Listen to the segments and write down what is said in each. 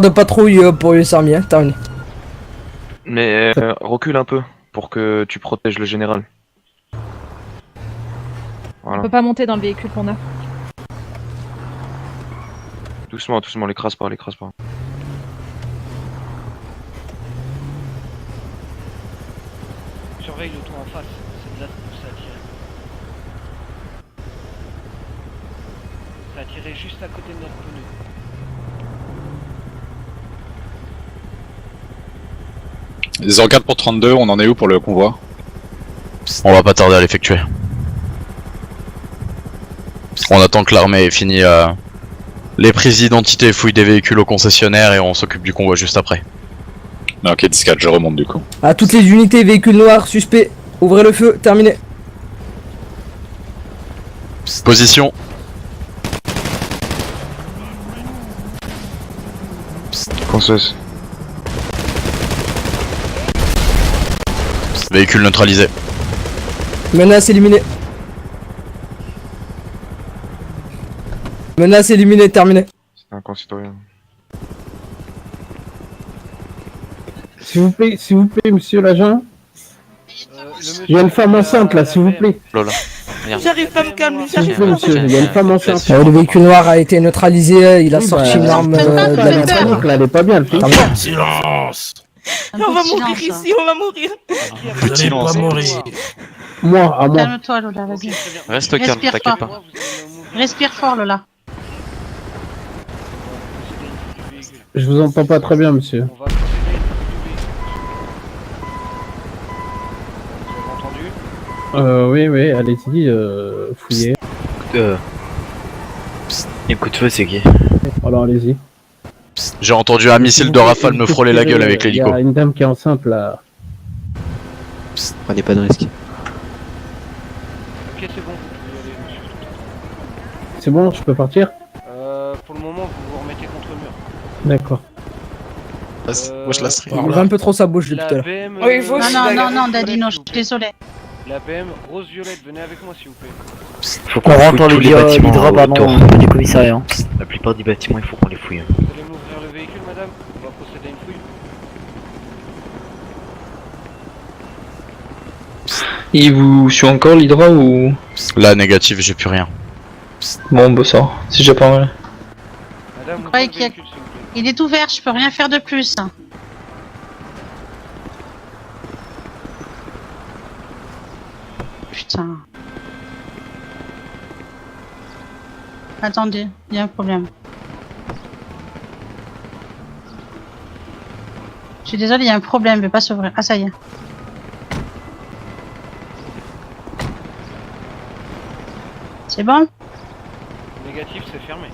De patrouille pour US Army, hein, terminé. Mais recule un peu pour que tu protèges le général. Voilà. On peut pas monter dans le véhicule qu'on a. Doucement, doucement, l'écrase pas, l'écrase pas. Surveille le toit en face, c'est de là où ça a tiré. Ça a tiré juste à côté de notre pneu. Des encadres pour 32, on en est où pour le convoi? On va pas tarder à l'effectuer. On attend que l'armée ait fini les prises d'identité et fouilles des véhicules au concessionnaire et on s'occupe du convoi juste après. Ok, 10-4, je remonte du coup. À toutes les unités, véhicules noirs, suspect, ouvrez le feu, terminé. Position. Française. Véhicule neutralisé. Menace éliminée. Menace éliminée, terminé. C'est un concitoyen. S'il vous plaît, monsieur l'agent. Il y a une femme enceinte là, s'il vous plaît. Lola. J'arrive pas à me calmer, S'il vous plaît, monsieur, il y a une femme enceinte. Le véhicule noir a été neutralisé, il a sorti une arme de la Elle est vitre. panique, là, elle est pas bien, le flic. Silence. On va mourir ici, on va mourir. Vous allez pas mourir. Moi, à moi. Calme-toi, Lola, vas-y. Reste calme, Respire t'inquiète fort. pas. Respire fort, Lola. Je vous entends pas très bien, monsieur. On va procéder à une fouille du véhicule. Vous avez entendu? Oui, allez-y, fouillez. Un coup de feu, c'est qui? Alors, allez-y. J'ai entendu un missile de rafale me frôler la gueule avec Il l'hélico. y a une dame qui est enceinte là. Prenez pas de risque. Ok, c'est bon, vous pouvez y aller, monsieur. C'est bon, je peux partir? Pour le moment, vous vous remettez contre le mur. D'accord. Moi je la serai. Il ouvre un peu trop sa bouche depuis La tout à l'heure. BM... Oui, vous aussi, Non, Dadino, je suis désolée. La BM rose-violette, venez avec moi s'il vous plaît. Faut qu'on rentre tous les bâtiments autour du commissariat. La plupart des bâtiments, il faut qu'on les fouille. Vous allez m'ouvrir le véhicule, madame? On va procéder à une fouille. Il vous suit encore l'Hydra ou... Là, négatif, j'ai plus rien. Bon, bah ça, c'est déjà pas mal. Madame, ouvrez croyez le qu'il y a- véhicule, s'il vous plaît. Il est ouvert, je peux rien faire de plus. Putain. Attendez, il y a un problème. Je suis désolée, il y a un problème, il veut pas s'ouvrir. Ah, ça y est. C'est bon? Négatif, c'est fermé.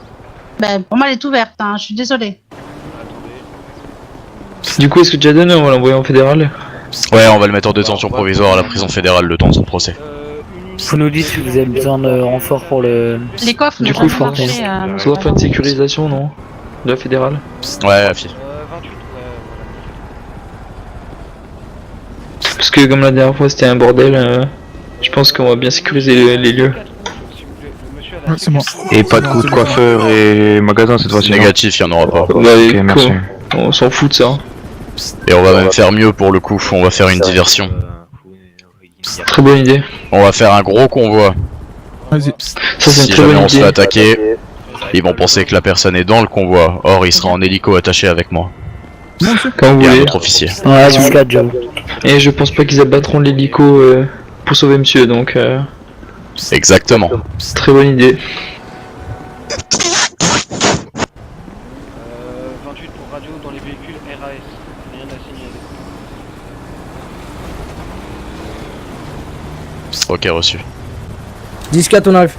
Ben, pour moi, elle est ouverte, hein, je suis désolée. Attendez. Du coup, est-ce que Jaden, on va l'envoyer en fédéral? Ouais, on va le mettre en détention provisoire à la prison fédérale le temps de son procès. Vous nous dites si vous avez besoin de renfort pour le... Les coffres Du n'ont coup, jamais marché. ça doit faire une sécurisation, non? De la fédérale? Ouais, la fille. 28, ouais, Parce que comme la dernière fois c'était un bordel, je pense qu'on va bien sécuriser les lieux. Ouais, c'est bon. Et pas de coup de coiffeur et magasin cette fois-ci. Négatif, il y en aura pas. Bah, Ok, merci. On s'en fout de ça. Et on va même faire mieux pour le coup, on va faire une diversion. Très bonne idée. On va faire un gros convoi. Vas-y. Ça c'est Si une très jamais bonne on se fait idée. attaquer, ils vont penser que la personne est dans le convoi. Or, il sera en hélico attaché avec moi. Quand vous Et un voulez. autre officier. Ouais, 10-4, Joe. Et je pense pas qu'ils abattront l'hélico pour sauver monsieur, donc Exactement. très bonne idée. 28 pour radio dans les véhicules RAS. Rien à signaler. Ok, reçu. 10-4, on arrive.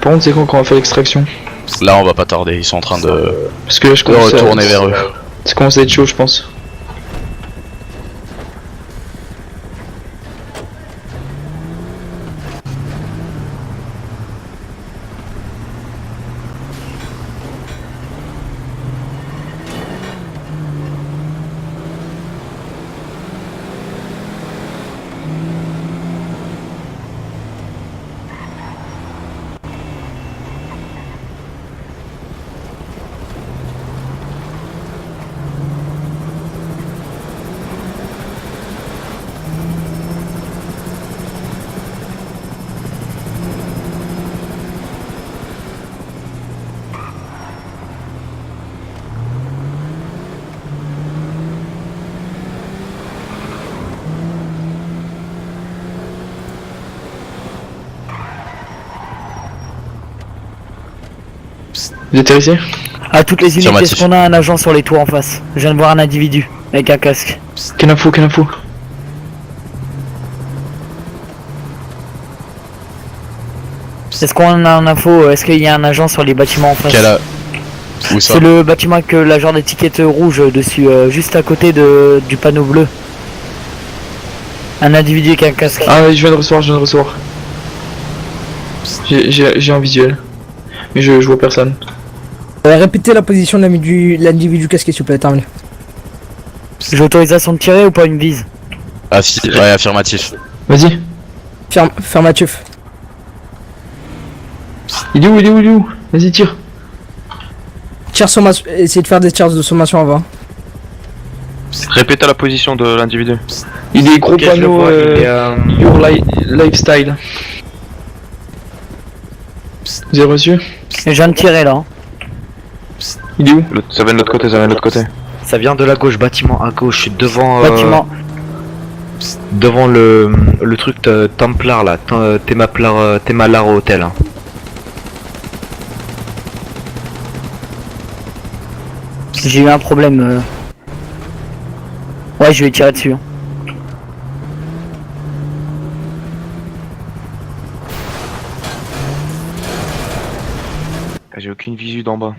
Par contre, c'est quand qu'on va faire l'extraction? Là, on va pas tarder, ils sont en train de Parce que là, je commence retourner vers eux. Ça commence à être chaud, je pense. Vous êtes ici? À toutes les unités, Affirmatif. est-ce qu'on a un agent sur les toits en face? Je viens de voir un individu avec un casque. Quelle info, quelle info? Est-ce qu'on a un info? Est-ce qu'il y a un agent sur les bâtiments en face? Où ça? C'est le bâtiment avec la genre d'étiquette rouge dessus, juste à côté du panneau bleu. Un individu avec un casque. Ah oui, je viens de recevoir. J'ai un visuel. Mais je vois personne. Répétez la position de l'individu casqué, s'il vous plaît, terminé. J'ai autorisation de tirer ou pas une vise? Ouais, affirmatif. Vas-y. Affirmatif. Il est où? Vas-y, tire. Tire sommation. Essayez de faire des tirs de sommation avant. Répétez la position de l'individu. Il est gros Ok, je le panneau vois, il est, Your Lifestyle. Vous avez reçu? Je viens de tirer là. Hein. Il est où? Ça vient de l'autre côté, Ça vient de la gauche, bâtiment à gauche, devant. Bâtiment. Devant le truc Templar là, Temalar Hotel. Hein. J'ai eu un problème. Ouais, je vais tirer dessus. Hein. J'ai aucune visu d'en bas.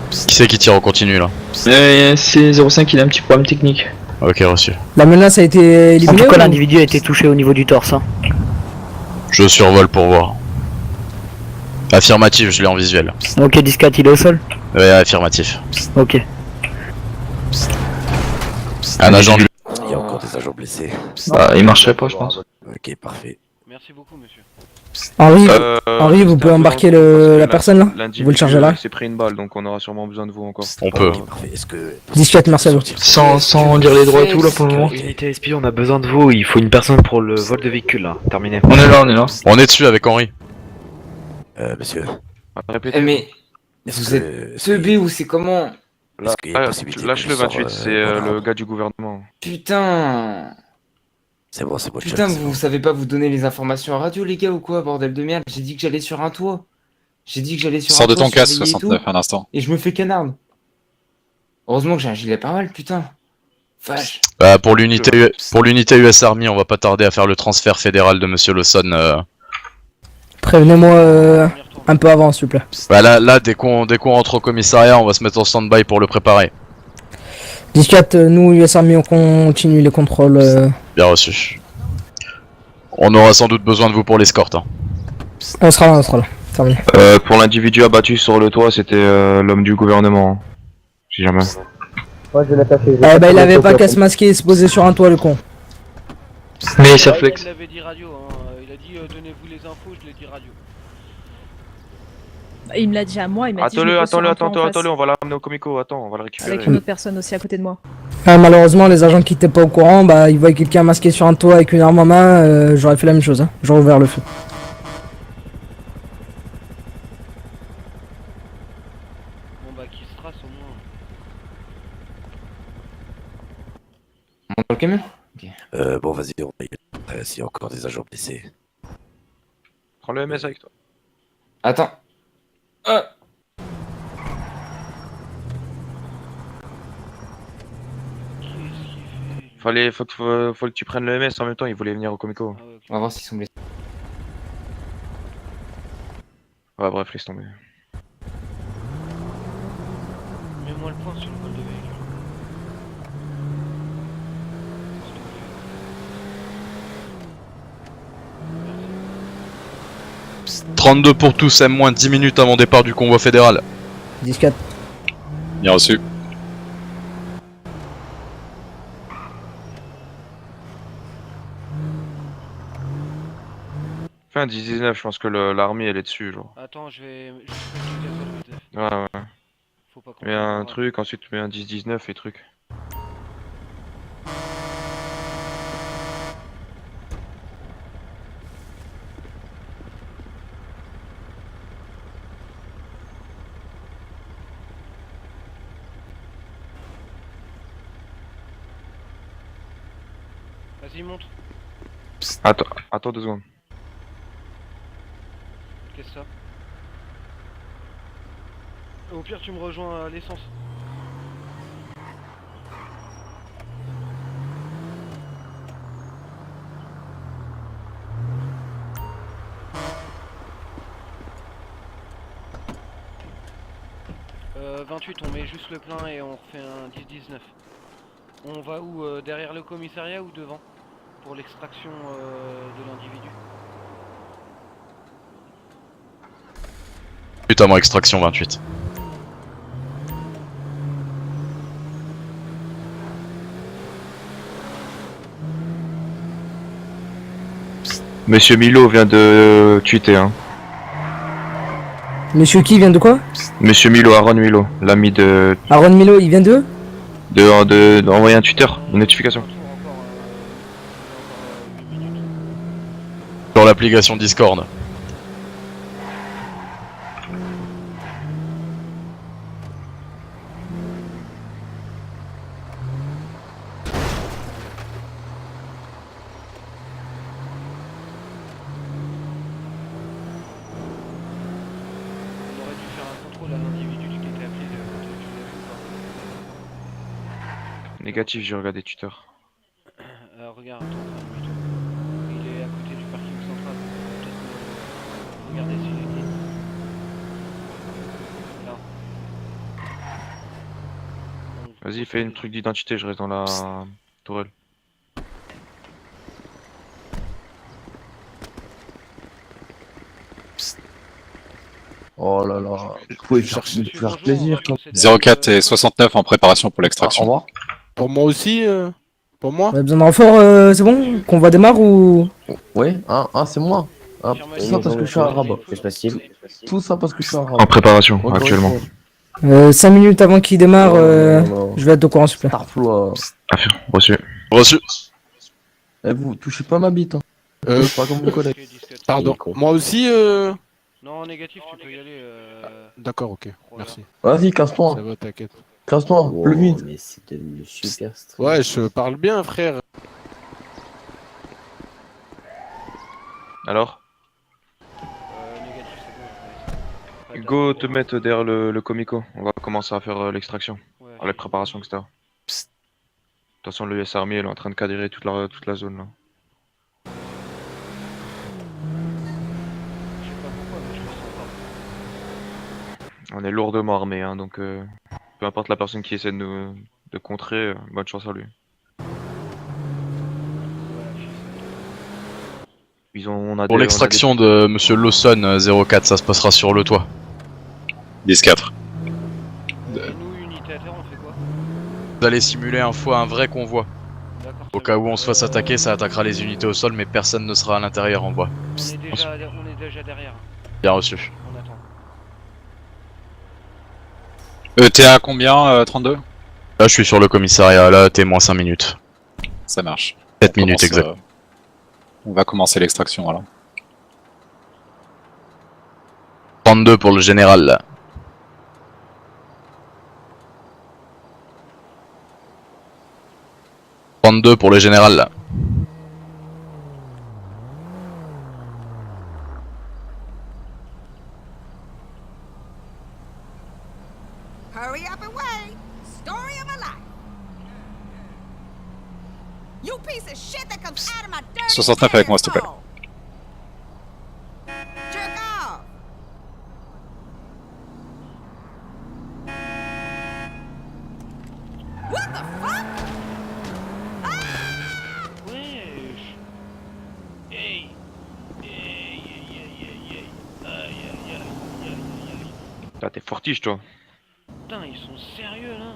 Qui c'est qui tire en continu là? C'est 05, il a un petit problème technique. Ok, reçu. La menace a été éliminée. En tout cas, ou- l'individu a été touché au niveau du torse. Hein. Je survole pour voir. Affirmatif, je l'ai en visuel. Ok, 10-4, il est au sol. Ouais, affirmatif. Ok. Un agent de... Il y a encore des agents blessés. Bah, il marcherait pas, je pense. Ok, parfait. Merci beaucoup, monsieur. Henri, vous pouvez embarquer la personne là? Vous le chargez là? C'est pris une balle, donc on aura sûrement besoin de vous encore. On peut. Est-ce que... 17, merci à vous. Sans lire les droits et tout là pour le moment. Unité SP, on a besoin de vous. Il faut une personne pour le vol de véhicule là. Terminé. On est là. On est dessus avec Henri. Monsieur. Répétez. Mais vous êtes teubé ou c'est comment? Lâche le 28, c'est le gars du gouvernement. Putain. C'est bon, Putain, vous savez pas vous donner les informations à radio, les gars, ou quoi, bordel de merde? J'ai dit que j'allais sur un toit. Sors de ton casque, 69, un instant. Et je me fais canarde. Heureusement que j'ai un gilet pare-balles, putain. Vache. Bah, pour l'unité US Army, on va pas tarder à faire le transfert fédéral de Monsieur Lawson. Prévenez-moi un peu avant, s'il vous plaît. Bah là, dès qu'on rentre au commissariat, on va se mettre en stand-by pour le préparer. 14, nous, US Army, on continue les contrôles. Bien reçu. On aura sans doute besoin de vous pour l'escorte. Hein. On sera là. Terminé. Pour l'individu abattu sur le toit, c'était l'homme du gouvernement. Si jamais. Ouais, je l'ai attaché. Il avait pas qu'à se masquer et se poser sur un toit, le con. Mais c'est réflexe. Il avait dit radio, hein. Il a dit donnez-vous les infos, je l'ai dit radio. Il me l'a dit à moi, il m'a dit. Attends-le, on va la ramener au comico, attends, on va le récupérer. Avec une autre personne aussi à côté de moi. Malheureusement, les agents qui étaient pas au courant, ils voyaient quelqu'un masqué sur un toit avec une arme en main, j'aurais fait la même chose, hein. J'aurais ouvert le feu. Bon bah qui se trace au moins. On monte dans le camion? Bon, vas-y, on va y aller. S'il y a encore des agents blessés. Prends le MS avec toi. Attends. Faut que tu prennes le MS en même temps, il voulait venir au comico. On va voir s'ils sont blessés. Ouais, bref, laisse tomber. Mets-moi le point sur le vol de véhicule. 32 pour tous, M-10 minutes avant départ du convoi fédéral. 10-4. Bien reçu. Fais un 10-19, je pense que l'armée elle est dessus, genre. Attends, je vais mettre du gazole peut-être. Ouais. Faut pas qu'on Mets un truc, ensuite tu mets un 10-19 et truc. Vas-y, monte. Attends 2 secondes. Qu'est-ce que ça? Au pire, tu me rejoins à l'essence. Euh, 28, on met juste le plein et on refait un 10-19. On va où, derrière le commissariat ou devant? Pour l'extraction de l'individu. Putain, moi, extraction 28. Monsieur Milo vient de tweeter, hein. Monsieur qui vient de quoi? Monsieur Milo, Aaron Milo, l'ami de... Aaron Milo, il vient de? d'envoyer un Twitter, une notification. Sur l'application Discord. On aurait dû faire un contrôle à l'individu qui était appelé, tu l'as vu ou Négatif, j'ai regardé Twitter. pas? Regarde, attends, il est à côté du parking central. Regardez s'il est qui. Là. Vas-y, fais une truc d'identité, je reste dans la tourelle. Oh là là, vous pouvez faire plaisir. 04 et 69 en préparation pour l'extraction. Au revoir. Pour moi aussi, pour moi. On a besoin de renfort, c'est bon? Qu'on va démarrer ou? Ouais, c'est moi. Tout ça parce que je suis arabe. C'est facile. Tout ça parce que je suis arabe. En préparation, actuellement. 5 minutes avant qu'il démarre, je vais être au courant, s'il vous plaît. Affaire, reçu. Reçu. Eh, vous touchez pas ma bite. Hein. Pas comme mon collègue. Pardon. Moi aussi, Non, négatif, tu peux y aller. D'accord, ok. Merci. Vas-y, casse-toi. Ça va, t'inquiète. Casse-toi, plus vite. Mais c'est devenu super stress. Ouais, je parle bien, frère. Alors? Négatif, c'est bon. Go te mettre derrière le comico. On va commencer à faire l'extraction. Ouais. La préparation, etc. De toute façon, le US Army, elle est en train de cadrer toute la zone là. Je sais pas pourquoi, mais je le sens pas. On est lourdement armé, hein, donc peu importe la personne qui essaie de contrer, bonne chance à lui. Pour l'extraction de Monsieur Lawson 04, ça se passera sur le toit. 10-4. Et nous, unité à terre, on fait quoi? Vous allez simuler un vrai convoi. D'accord. Au cas où on se fasse attaquer, ça attaquera les unités au sol, mais personne ne sera à l'intérieur en voie. On est déjà derrière. Bien reçu. On attend. T'es à combien, 32? Là, je suis sur le commissariat, là, t'es moins 5 minutes. Ça marche. 7 minutes exact. On va commencer l'extraction alors. 32 pour le général, là. 32 pour le général, là. Hurry up and wait. Story of my life. You piece of shit that comes out of my dirty 69 avec moi, s'il te plaît. Jerk off. What the fuck? Wesh. Hey. Hey. Aïe. Là, t'es fortiche, toi. Putain, ils sont sérieux là.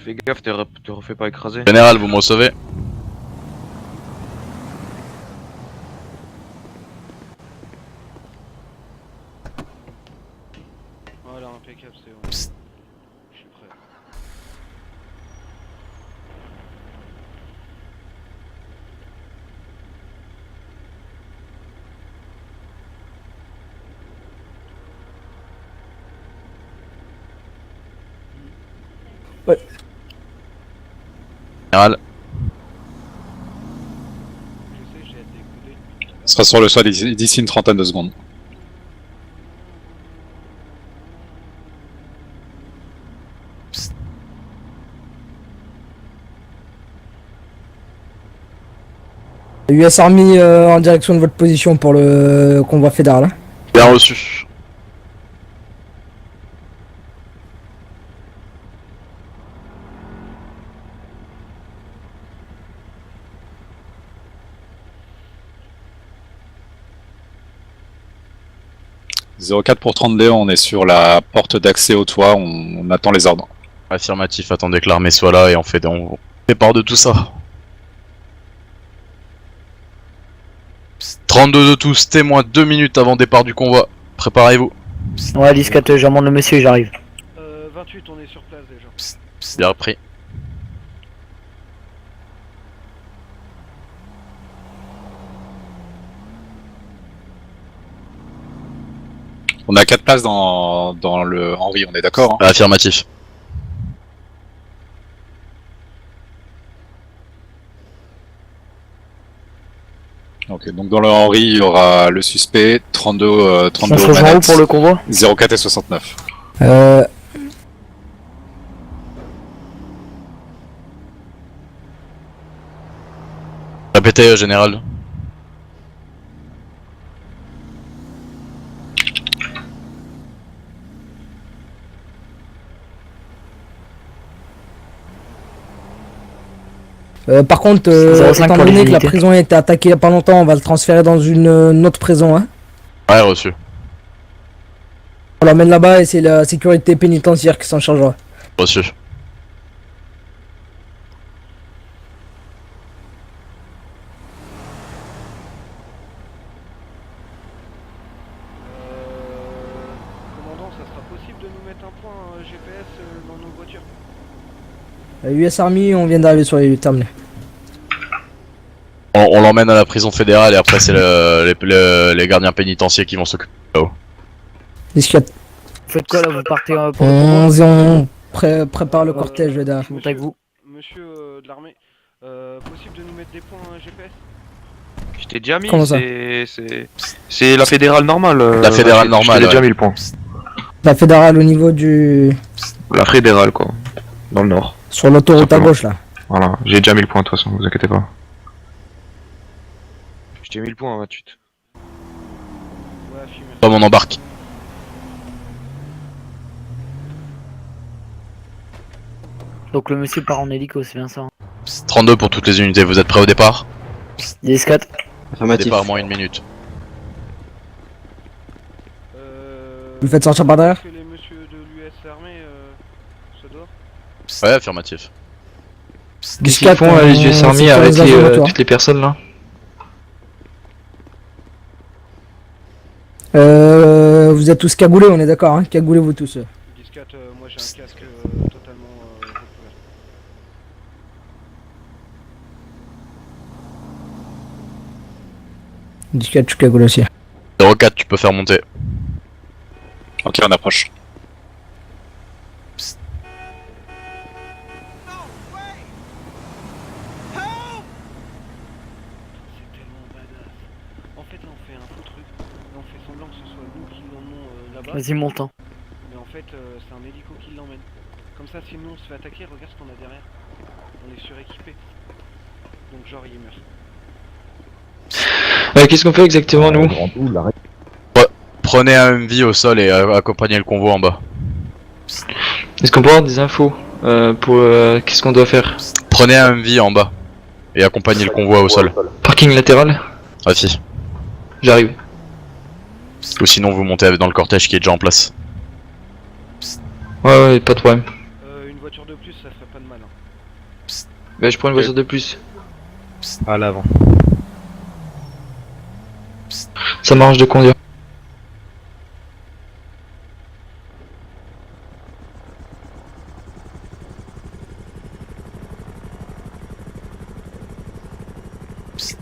Fais gaffe, te refais pas écraser. Général, vous me recevez? Voilà, impeccable, c'est bon. Je suis prêt. Général. Je sais, j'ai été écouté. Ce sera sur le sol d'ici une trentaine de secondes. US Army en direction de votre position pour le convoi fédéral. Hein. Bien reçu. « 04 pour 32, on est sur la porte d'accès au toit, on attend les ordres. » Affirmatif, attendez que l'armée soit là et on fait part de tout ça. 32 de tous, témoin 2 minutes avant départ du convoi. Préparez-vous. Ouais, 10-4, j'emmène le monsieur, j'arrive. 28, on est sur place déjà. Bien repris. On a 4 places dans le Henri, on est d'accord hein? Affirmatif. Ok, donc dans le Henri, il y aura le suspect, 32 On se rejoint où manettes, pour le convoi? 04 et 69. Répétez, général. Par contre, 05 étant pour les donné que la unités. prison a été attaquée il y a pas longtemps, on va le transférer dans une autre prison. Hein. Ouais, reçu. On l'emmène là-bas et c'est la sécurité pénitentiaire qui s'en chargera. Reçu. Commandant, ça sera possible de nous mettre un point GPS dans nos voitures? US Army, on vient d'arriver sur les terminaux. On l'emmène à la prison fédérale et après c'est les gardiens pénitentiaires qui vont s'occuper là-haut. 10-4. Vous faites quoi là? Vous partez pour le convoi? On prépare le cortège derrière. Je monte avec vous. Monsieur de l'armée, possible de nous mettre des points GPS? Je t'ai déjà mis, Comment ça? c'est la fédérale normale. La fédérale normale, Je t'ai déjà ouais. mis le point. La fédérale au niveau du... La fédérale quoi, dans le nord. Sur l'autoroute à Simplement. gauche là. Voilà, j'ai déjà mis le point de toute façon, vous inquiétez pas. Je t'ai mis le point à 28. Ouais, affirmé. Comme on embarque. Donc le monsieur part en hélico, c'est bien ça. Hein. 32 pour toutes les unités, vous êtes prêts au départ? 10-4. Départ moins 1 minute. Vous faites sortir par derrière? Que les messieurs de l'US armée se dehors? Ouais, affirmatif. Qu'est-ce qu'ils font les US Army avec toutes les personnes là? Vous êtes tous cagoulés, on est d'accord, hein? Cagoulez-vous tous. 10-4, moi j'ai un casque totalement recouvert. Je suis cagoulé aussi. 04, tu peux faire monter. Ok, on approche. C'est tellement badass. En fait là on fait un faux truc, là on fait semblant que ce soit nous qui l'emmenons là-bas. Vas-y, monte. Hein. Mais en fait c'est un hélico qui l'emmène. Comme ça si nous on se fait attaquer, regarde ce qu'on a derrière. On est suréquipé. Donc genre il meurt. Qu'est-ce qu'on fait exactement nous? Prenez un MV au sol et accompagnez le convoi en bas. Est-ce qu'on peut avoir des infos pour qu'est-ce qu'on doit faire? Prenez un MV en bas et accompagnez le convoi au sol. Parking latéral? Ah si. J'arrive. Ou sinon vous montez dans le cortège qui est déjà en place. Ouais, pas de problème. Une voiture de plus ça ferait pas de mal. Hein. Bah je prends une voiture de plus. À l'avant. Ça m'arrange de conduire.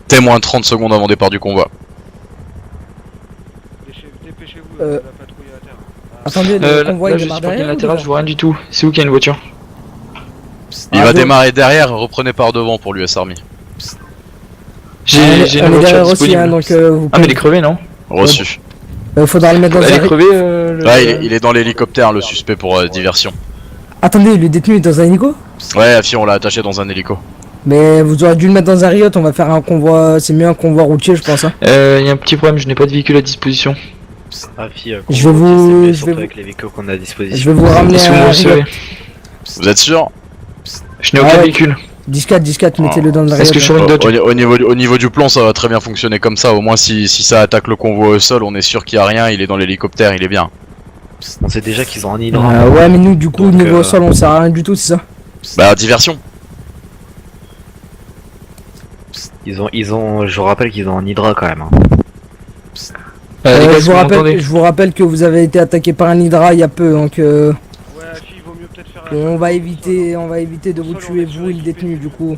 Témoin 30 secondes avant départ du convoi. Dépêchez-vous, la patrouille à terre. Attendez, le convoi là il je démarre suis parking derrière ou latéral, devant? je vois rien du tout. C'est où qu'il y a une voiture? Il va démarrer derrière, reprenez par devant pour l'US Army. J'ai une on est voiture derrière aussi, disponible. hein, donc vous Ah mais il est crevé non? Reçu. faudra le mettre dans Elle est un... crevée Ouais, il est dans l'hélicoptère, le suspect pour diversion. Attendez, le détenu est dans un hélico? Ouais, la fille, on l'a attaché dans un hélico. Mais vous aurez dû le mettre dans un riot, on va faire un convoi, c'est mieux un convoi routier je pense. Hein. y a un petit problème, je n'ai pas de véhicule à disposition. Ah, fille, Je vais vous... surtout avec les véhicules qu'on a à disposition. Je vais vous ramener Est-ce que vous un recevez? riot. Vous êtes sûr? Je n'ai aucun véhicule. 10-4, mettez-le dans le riot. Est-ce que je suis une Dodge? Au niveau du plan, ça va très bien fonctionner comme ça. Au moins, si ça attaque le convoi au sol, on est sûr qu'il y a rien. Il est dans l'hélicoptère, il est bien. On sait déjà qu'ils ont un hydra. Ouais, mais nous, du coup, Donc, niveau sol, on sert à rien du tout, c'est ça? Bah, diversion. Ils ont, je vous rappelle qu'ils ont un hydra quand même. Hein. Les gars, je vous rappelle que vous avez été attaqué par un hydra il y a peu, donc Ouais, Hachi, il vaut mieux peut-être faire on va éviter de vous tuer, vous et le détenu, du coup.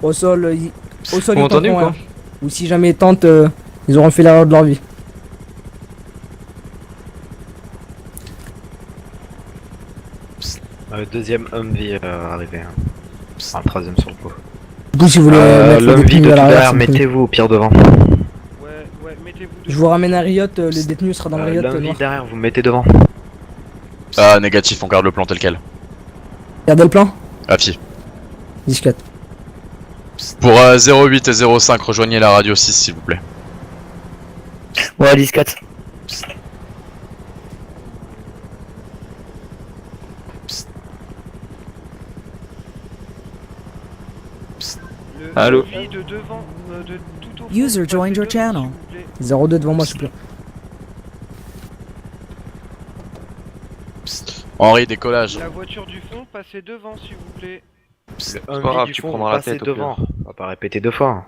Au sol, ils Vous m'entendez ou tenteront quoi? rien. Ou si jamais ils tentent, ils auront fait l'erreur de leur vie. Deuxième Humvee arrivé. Hein. Enfin, le troisième sur le coup. Du coup, si vous voulez mettre le L'Humvee détenu de à tout l'arrière, derrière, c'est fini. mettez-vous au pire devant. Ouais, mettez-vous Je vous ramène un riot, le détenu sera dans le riot L'Humvee noir. derrière, vous mettez devant. Ah, négatif, on garde le plan tel quel. Regardez le plan. Afi. 10-4. Pour 08 et 05, rejoignez la radio 6 s'il vous plaît. Ouais, 10-4. Allô? Humvee de devant, de tout au fond, User passez joined your devant, channel. s'il vous plaît. 02 devant moi, s'il vous plaît. Henri, décollage. La voiture du fond, passez devant s'il vous plaît. Le pas grave, du tu fond, prendras vous la passez tête, au devant. pire. On va pas répéter deux fois.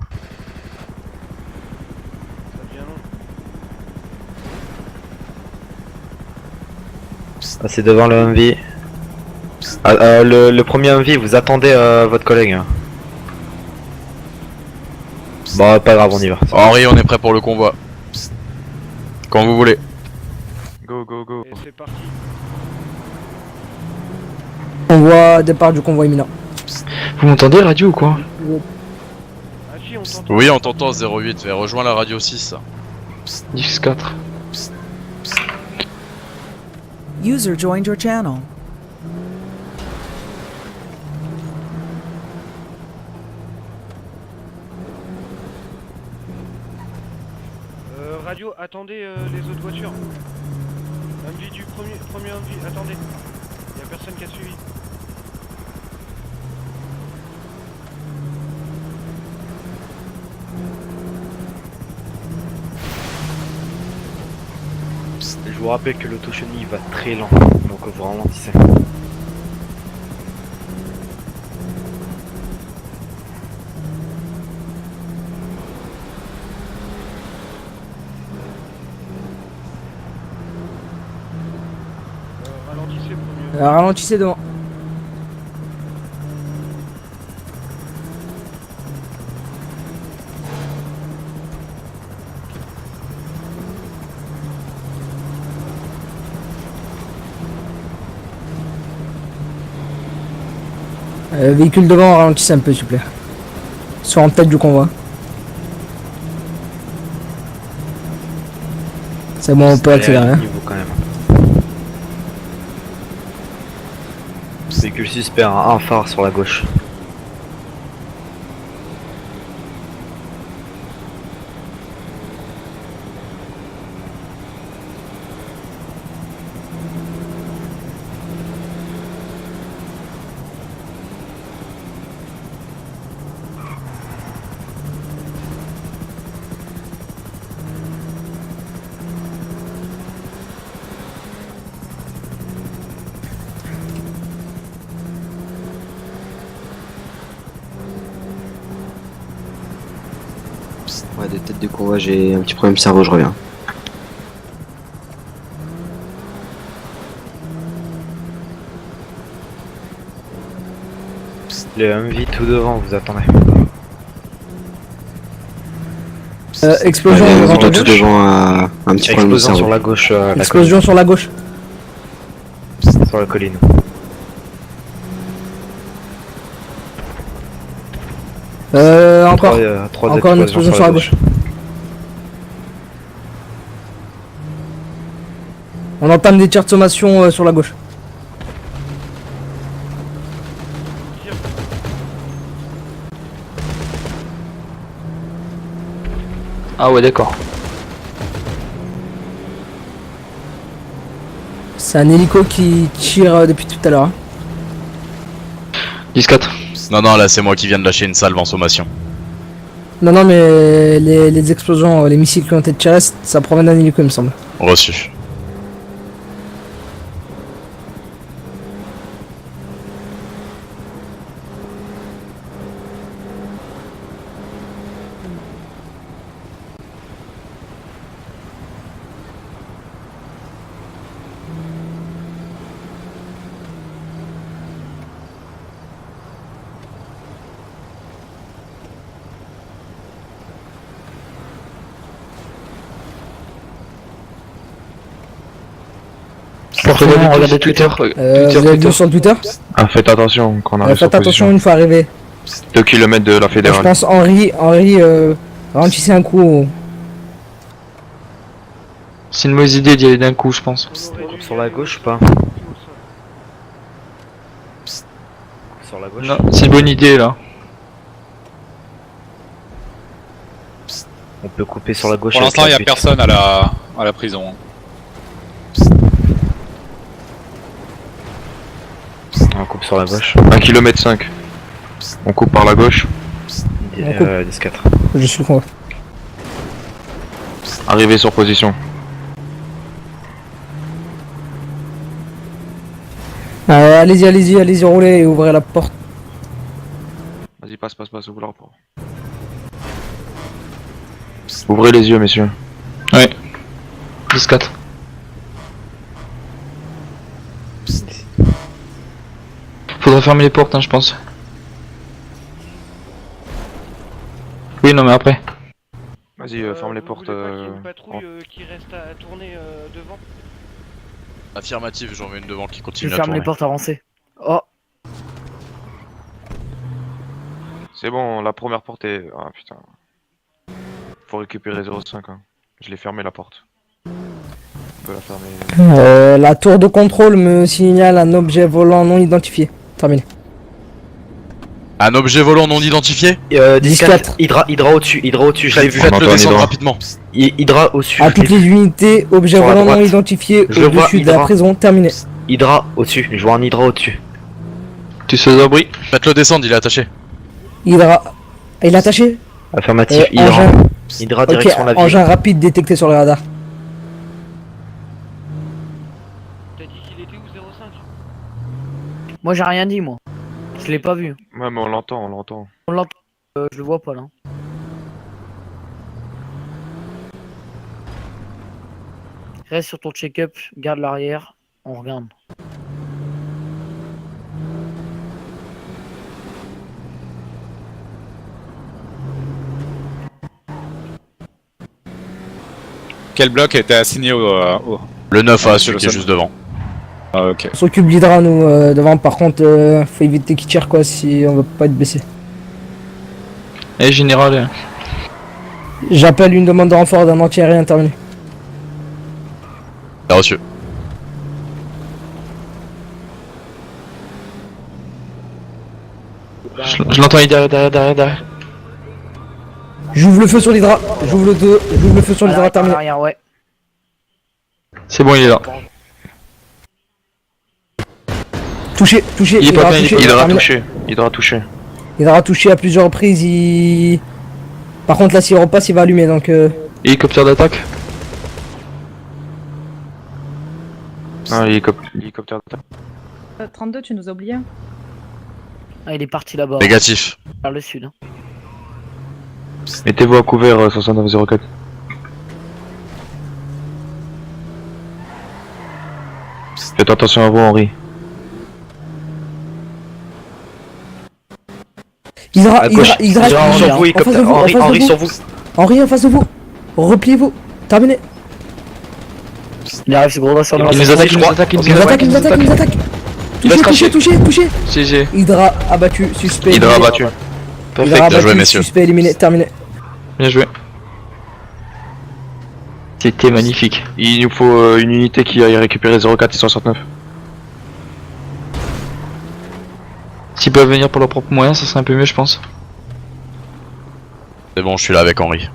Ça devient long. Passez devant le Humvee. Le premier Humvee, vous attendez votre collègue. Hein. Bon, pas grave, on y va. Henri, on est prêt pour le convoi. Quand vous voulez. Go, go, go. Et c'est parti. Convoi, départ du convoi imminent. Vous m'entendez radio ou quoi? Hachi, on t'entend. Oui, on t'entend 08, mais rejoins la radio 6. 10-4. User joined your channel. Radio, attendez les autres voitures. Humvee du premier Humvee, attendez. Y'a personne qui a suivi. Je vous rappelle que l'auto-chenille va très lent, donc vous ralentissez. Ralentissez pour mieux. Ralentissez devant. Véhicule devant, ralentissez un peu s'il vous plaît. Soit en tête du convoi. C'est bon, on peut accélérer. Hein. Niveau quand même. Véhicule suspect, un phare sur la gauche. Ouais, de tête de convoi, j'ai un petit problème cerveau, je reviens. Le Humvee tout devant, vous attendez. Explosion Ouais, devant tout la gauche. devant un petit problème de Explosion cerveau. sur la gauche. Explosion sur la gauche. Sur la colline. Encore. Encore une explosion sur la gauche. On entame des tirs de sommation sur la gauche. Ah ouais, d'accord. C'est un hélico qui tire depuis tout à l'heure. 10-4. Non, là c'est moi qui viens de lâcher une salve en sommation. Non, mais les explosions, les missiles qui ont été tirés, ça provient d'un hélico, il me semble. Reçu. Regardez Twitter. Vous avez vu sur le Twitter? Ah, faites attention quand on arrive sur Faites attention une fois arrivé. 2 km de la Je fédérale. pense Henri, ralentissez un coup. C'est une mauvaise idée d'y aller d'un coup, je pense. Sur la gauche ou pas? Sur la gauche. Non, c'est une bonne idée là. On peut couper sur la gauche. Pour l'instant, il n'y a personne à la prison. On coupe sur la gauche. 1 km 5. On coupe par la gauche. 10-4. Je suis con. Arrivez sur position. Allez-y, roulez et ouvrez la porte. Vas-y, passe, ouvre la porte. Ouvrez les yeux, messieurs. Ouais. 10-4. Faudra fermer les portes, hein, je pense. Oui, non, mais après. Vas-y, ferme les portes. Une patrouille qui reste à tourner devant. Affirmative, j'en veux une devant qui continue Je à ferme tourner. les portes avancées. Oh. C'est bon, la première porte est... Ah putain. Faut récupérer 05. Hein. Je l'ai fermé la porte. On peut la fermer. La tour de contrôle me signale un objet volant non identifié. Terminé. Un objet volant non identifié 10-4. Hydra au-dessus, je l'ai vu. Faites-le descendre rapidement. Hydra au-dessus. À toutes les unités, objet Sur la volant non droite. identifié Je le vois, au-dessus de la Hydra. prison. Terminé. Hydra au-dessus, je vois un Hydra au-dessus. Tu sais abri. Faites-le descendre, il est attaché. Hydra. Il est attaché. Affirmatif, Hydra. Engin. Hydra Ok, direction la ville. engin rapide détecté sur le radar. T'as dit qu'il était où 05? Moi j'ai rien dit moi. Je l'ai pas vu. Ouais, mais on l'entend. On l'entend. Je le vois pas là. Reste sur ton check-up, garde l'arrière, on regarde. Quel bloc était assigné au... Le 9 Ah, a celui qui est juste devant. Ah, ok. On s'occupe d'Hydra nous devant. Par contre, faut éviter qu'il tire quoi si on veut pas être blessé. Eh, général. J'appelle une demande de renfort d'un anti-aérien terminé. C'est reçu. Je l'entends, il est derrière. J'ouvre le feu sur l'Hydra. J'ouvre le feu sur l'Hydra terminé. Arrière, ouais. C'est bon, il est là. Touché. Il est pas bien, Hydra touché. Hydra touché à plusieurs reprises. Par contre là s'il repasse il va allumer donc Hélicoptère d'attaque. Ah, hélicoptère d'attaque. 32, tu nous as oublié. Ah, il est parti là-bas. Négatif. Vers le sud. Hein. Mettez-vous à couvert 6904. Faites attention à vous, Henri. Hydra, sur vous, hélicoptère. Henri sur vous. Henri en face de vous. Repliez-vous. Terminé. Il arrive, c'est gros sur le Il nous attaque, Il nous attaque. Touché. GG. Hydra abattu, suspect. Hydra abattu. Perfect, bien joué, messieurs. Suspect éliminé, terminé. Bien joué. C'était magnifique. Il nous faut une unité qui aille récupérer 04 et 69. S'ils peuvent venir pour leurs propres moyens, ça serait un peu mieux, je pense. C'est bon, je suis là avec Henri.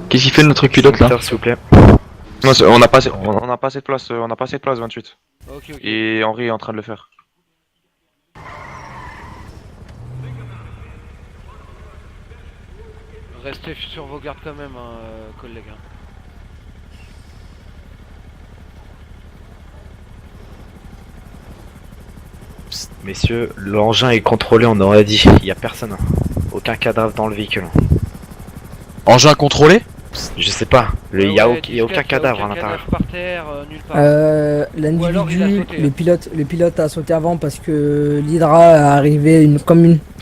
Qu'est-ce qu'il fait notre pilote là? S'il vous plaît. Non, on a pas assez de place, 28. Ok, ok. Et Henri est en train de le faire. Restez sur vos gardes quand même, hein, collègues. Hein. Psst, messieurs, l'engin est contrôlé, on aurait dit. Il y a personne. Aucun cadavre dans le véhicule. Engin contrôlé? Je sais pas. Il y a aucun cadavre à l'intérieur. Par terre, nulle part. L'individu, le pilote a sauté avant parce que l'Hydra est arrivé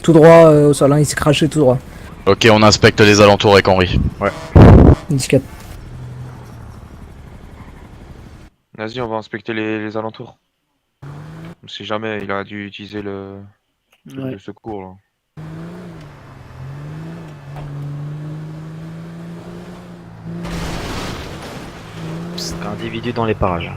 tout droit au sol. Hein, il s'est craché tout droit. Ok, on inspecte les alentours avec Henri. Ouais. 14. Vas-y, on va inspecter les alentours. Si jamais il a dû utiliser le secours là. Psst, individu dans les parages.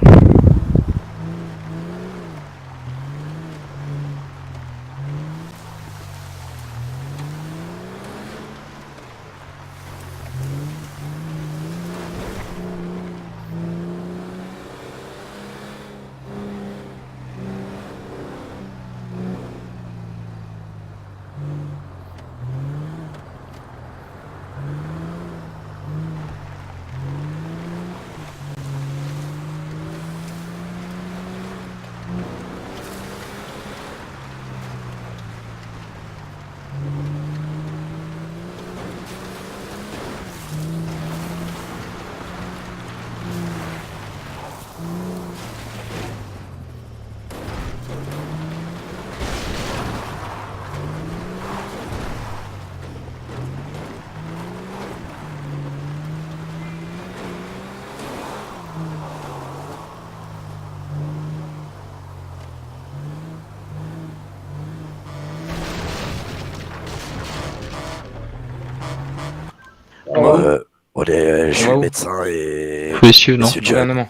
Je suis le médecin et... Faut les suivre, non? Monsieur John.